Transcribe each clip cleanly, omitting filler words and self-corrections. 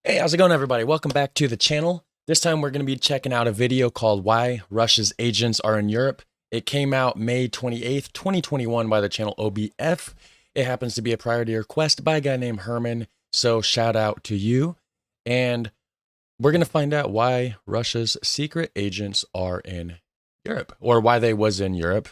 Hey, how's it going, everybody? Welcome back to the channel. This time we're going to be checking out a video called Why Russia's Agents Are in Europe. It came out May 28th, 2021 by the channel OBF. It happens to be a priority request by a guy named Herman, so shout out to you. And we're going to find out why Russia's secret agents are in Europe, or why they was in Europe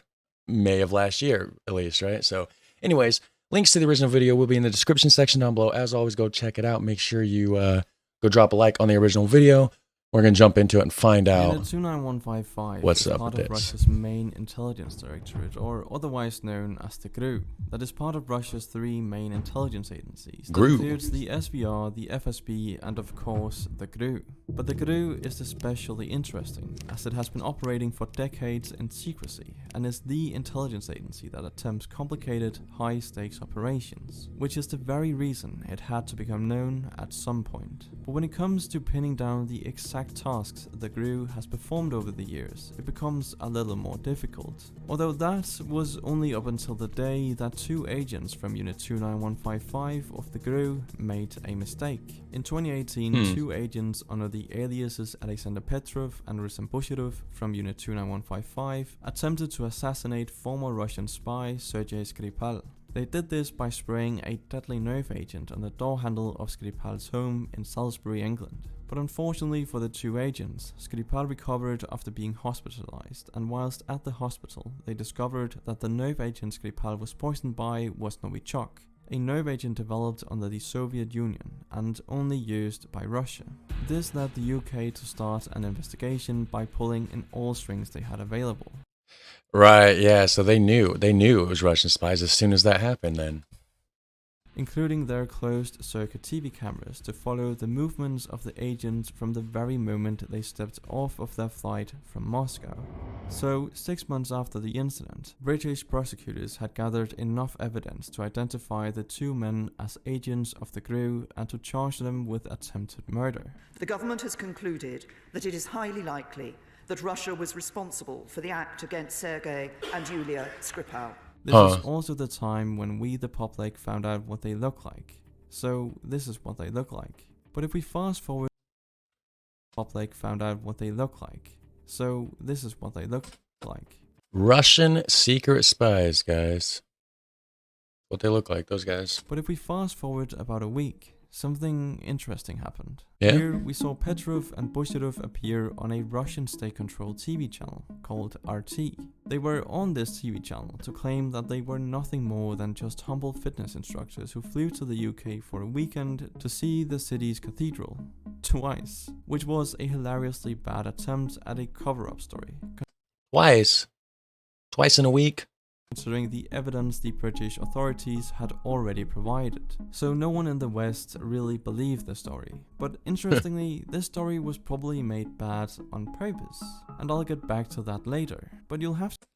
May of last year, at least, right? So anyways, links to the original video will be in the description section down below. As always, go check it out. Make sure you go drop a like on the original video. We're going to jump into it and find out Unit 29155 what's is up part with of this. Russia's main intelligence directorate, or otherwise known as the GRU, that is part of Russia's three main intelligence agencies. That GRU. includes the SVR, the FSB, and of course the GRU. But the GRU is especially interesting, as it has been operating for decades in secrecy, and is the intelligence agency that attempts complicated, high-stakes operations, which is the very reason it had to become known at some point. But when it comes to pinning down the exact tasks the GRU has performed over the years, it becomes a little more difficult. Although that was only up until the day that two agents from Unit 29155 of the GRU made a mistake. In 2018, two agents under the aliases Alexander Petrov and Rusem Bushirov from Unit 29155 attempted to assassinate former Russian spy Sergei Skripal. They did this by spraying a deadly nerve agent on the door handle of Skripal's home in Salisbury, England. But unfortunately for the two agents, Skripal recovered after being hospitalized, and whilst at the hospital, they discovered that the nerve agent Skripal was poisoned by was Novichok, a nerve agent developed under the Soviet Union and only used by Russia. This led the UK to start an investigation by pulling in all strings they had available. Right, yeah, so they knew it was Russian spies as soon as that happened then. Including their closed-circuit TV cameras to follow the movements of the agents from the very moment they stepped off of their flight from Moscow. So, 6 months after the incident, British prosecutors had gathered enough evidence to identify the two men as agents of the GRU and to charge them with attempted murder. The government has concluded that it is highly likely that Russia was responsible for the act against Sergei and Yulia Skripal. This was also the time when we the public found out what they look like. So this is what they look like. But if we fast forward, the public found out what they look like. So this is what they look like. Russian secret spies, guys. What they look like, those guys. But if we fast forward about a week, something interesting happened. Yeah? Here we saw Petrov and Bushirov appear on a Russian state-controlled TV channel called RT. They were on this TV channel to claim that they were nothing more than just humble fitness instructors who flew to the UK for a weekend to see the city's cathedral twice, which was a hilariously bad attempt at a cover-up story, Twice in a week? considering the evidence the British authorities had already provided. So no one in the West really believed the story. But interestingly, this story was probably made bad on purpose. And I'll get back to that later. But you'll have to...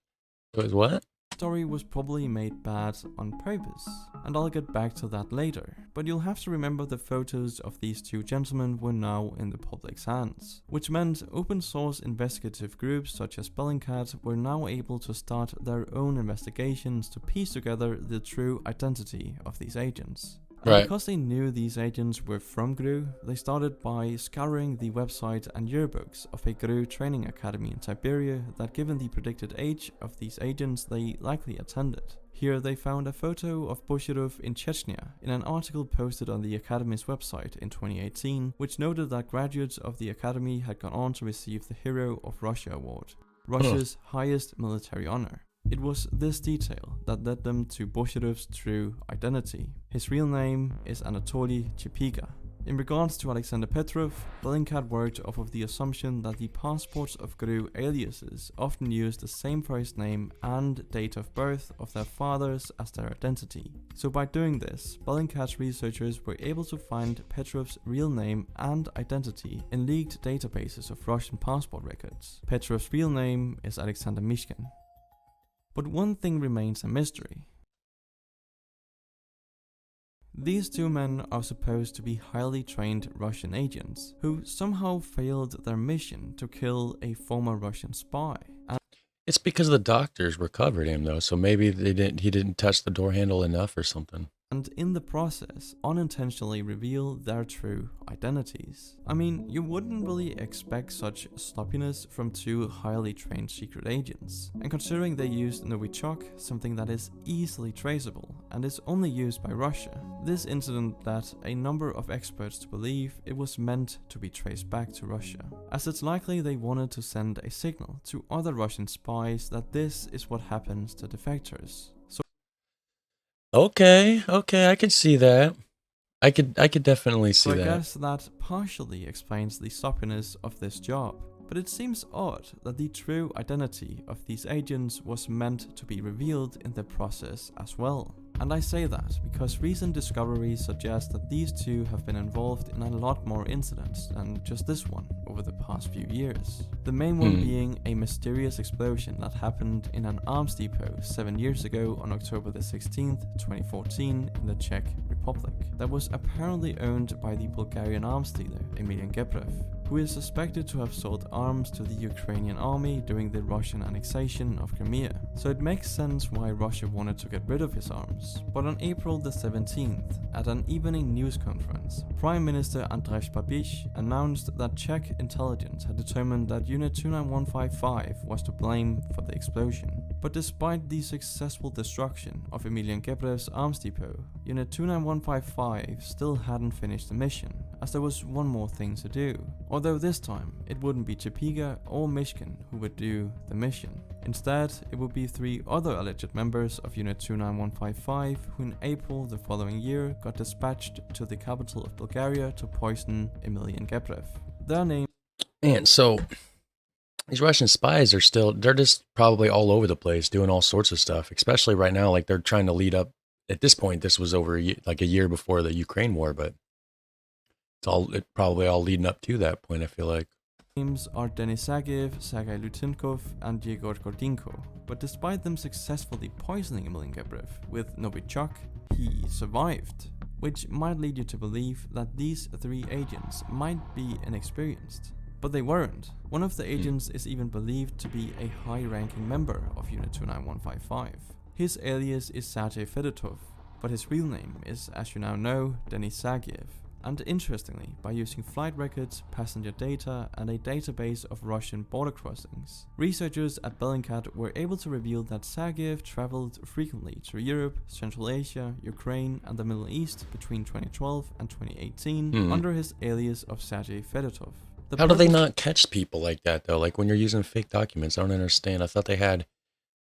It was what? story was probably made bad on purpose, and I'll get back to that later, but you'll have to remember the photos of these two gentlemen were now in the public's hands, which meant open source investigative groups such as Bellingcat were now able to start their own investigations to piece together the true identity of these agents. And Right. because they knew these agents were from GRU, they started by scouring the website and yearbooks of a GRU training academy in Siberia that, given the predicted age of these agents, they likely attended. Here they found a photo of Bushirov in Chechnya in an article posted on the academy's website in 2018, which noted that graduates of the academy had gone on to receive the Hero of Russia award, Russia's highest military honor. It was this detail that led them to Bushirov's true identity. His real name is Anatoly Chipiga. In regards to Alexander Petrov, Bellingcat worked off of the assumption that the passports of GRU aliases often use the same first name and date of birth of their fathers as their identity. So by doing this, Bellingcat's researchers were able to find Petrov's real name and identity in leaked databases of Russian passport records. Petrov's real name is Alexander Mishkin. But one thing remains a mystery. These two men are supposed to be highly trained Russian agents who somehow failed their mission to kill a former Russian spy. It's because the doctors recovered him though, so maybe he didn't touch the door handle enough or something. and in the process unintentionally reveal their true identities. I mean, you wouldn't really expect such sloppiness from two highly trained secret agents, and considering they used Novichok, something that is easily traceable and is only used by Russia, this incident led a number of experts to believe it was meant to be traced back to Russia, as it's likely they wanted to send a signal to other Russian spies that this is what happens to defectors. Okay, I could see that. I could definitely see So I that. guess that partially explains the sloppiness of this job, but it seems odd that the true identity of these agents was meant to be revealed in the process as well. And I say that because recent discoveries suggest that these two have been involved in a lot more incidents than just this one over the past few years. The main one being a mysterious explosion that happened in an arms depot 7 years ago on October the 16th, 2014 in the Czech Republic, that was apparently owned by the Bulgarian arms dealer Emilian Gebrev, who is suspected to have sold arms to the Ukrainian army during the Russian annexation of Crimea. So it makes sense why Russia wanted to get rid of his arms. But on April the 17th, at an evening news conference, Prime Minister Andrej Babiš announced that Czech intelligence had determined that Unit 29155 was to blame for the explosion. But despite the successful destruction of Emilian Gebrev's arms depot, Unit 29155 still hadn't finished the mission, as there was one more thing to do. Although this time, it wouldn't be Chapiga or Mishkin who would do the mission. Instead, it would be 3 other alleged members of Unit 29155 who in April the following year got dispatched to the capital of Bulgaria to poison Emilian Gebrev. Their name... And so these Russian spies they're just probably all over the place doing all sorts of stuff, especially right now. Like they're trying to lead up. At this point, this was over like a year before the Ukraine war, but it's probably all leading up to that point, I feel like. Names are Denis Zagiv, Sergei Lutinkov, and Yegor Gordinko, but despite them successfully poisoning Emilian Gebrev with Novichok, he survived, which might lead you to believe that these 3 agents might be inexperienced. But they weren't. One of the agents is even believed to be a high-ranking member of Unit 29155. His alias is Sergei Fedotov, but his real name is, as you now know, Denis Zagiv. And interestingly, by using flight records, passenger data, and a database of Russian border crossings, researchers at Bellingcat were able to reveal that Zagiv traveled frequently to Europe, Central Asia, Ukraine, and the Middle East between 2012 and 2018 under his alias of Sergei Fedotov. How do they not catch people like that, though? Like when you're using fake documents, I don't understand. I thought they had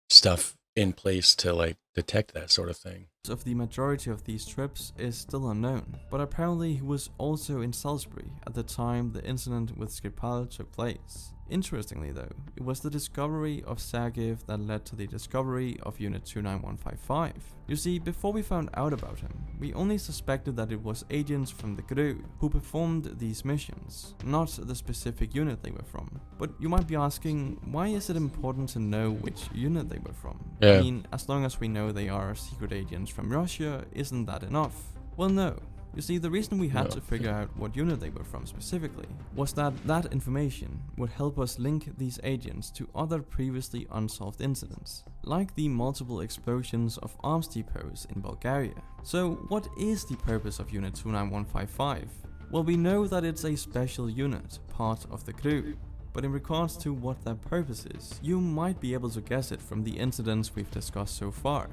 stuff in place to like detect that sort of thing. Of the majority of these trips is still unknown, but apparently he was also in Salisbury at the time the incident with Skripal took place. Interestingly though, it was the discovery of Zagiv that led to the discovery of Unit 29155. You see, before we found out about him, we only suspected that it was agents from the GRU who performed these missions, not the specific unit they were from. But you might be asking, why is it important to know which unit they were from? Yeah. I mean, as long as we know they are secret agents from Russia, isn't that enough? Well, no. You see, the reason we had to figure out what unit they were from specifically was that that information would help us link these agents to other previously unsolved incidents, like the multiple explosions of arms depots in Bulgaria. So what is the purpose of Unit 29155? Well, we know that it's a special unit, part of the GRU. But in regards to what their purpose is, you might be able to guess it from the incidents we've discussed so far.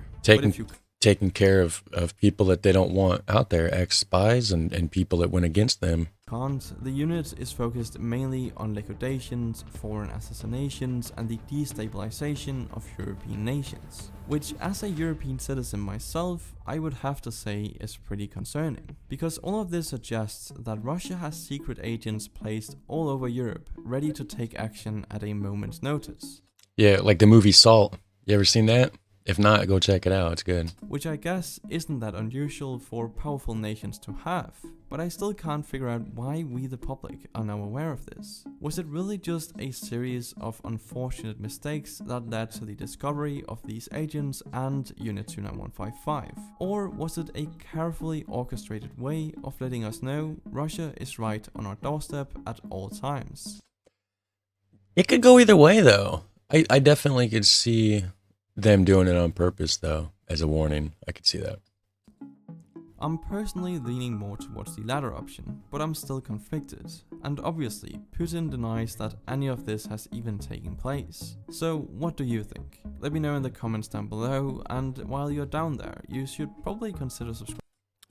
Taking care of people that they don't want out there, ex-spies and people that went against them. The unit is focused mainly on liquidations, foreign assassinations, and the destabilization of European nations, which as a European citizen myself, I would have to say is pretty concerning, because all of this suggests that Russia has secret agents placed all over Europe, ready to take action at a moment's notice. Yeah, like the movie Salt. You ever seen that? If not, go check it out. It's good. Which I guess isn't that unusual for powerful nations to have, but I still can't figure out why we the public are now aware of this. Was it really just a series of unfortunate mistakes that led to the discovery of these agents and Unit 29155? Or was it a carefully orchestrated way of letting us know Russia is right on our doorstep at all times? It could go either way, though. I definitely could see them doing it on purpose, though, as a warning. I could see that. I'm personally leaning more towards the latter option, but I'm still conflicted, and obviously Putin denies that any of this has even taken place. So what do you think? Let me know in the comments down below, and while you're down there, you should probably consider subscribing.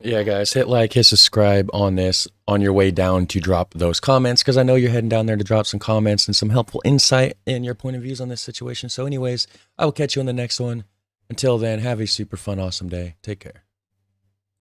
Yeah, guys, hit like, hit subscribe on this on your way down to drop those comments, because I know you're heading down there to drop some comments and some helpful insight in your point of views on this situation. So anyways, I will catch you on the next one. Until then, have a super fun, awesome day. Take care.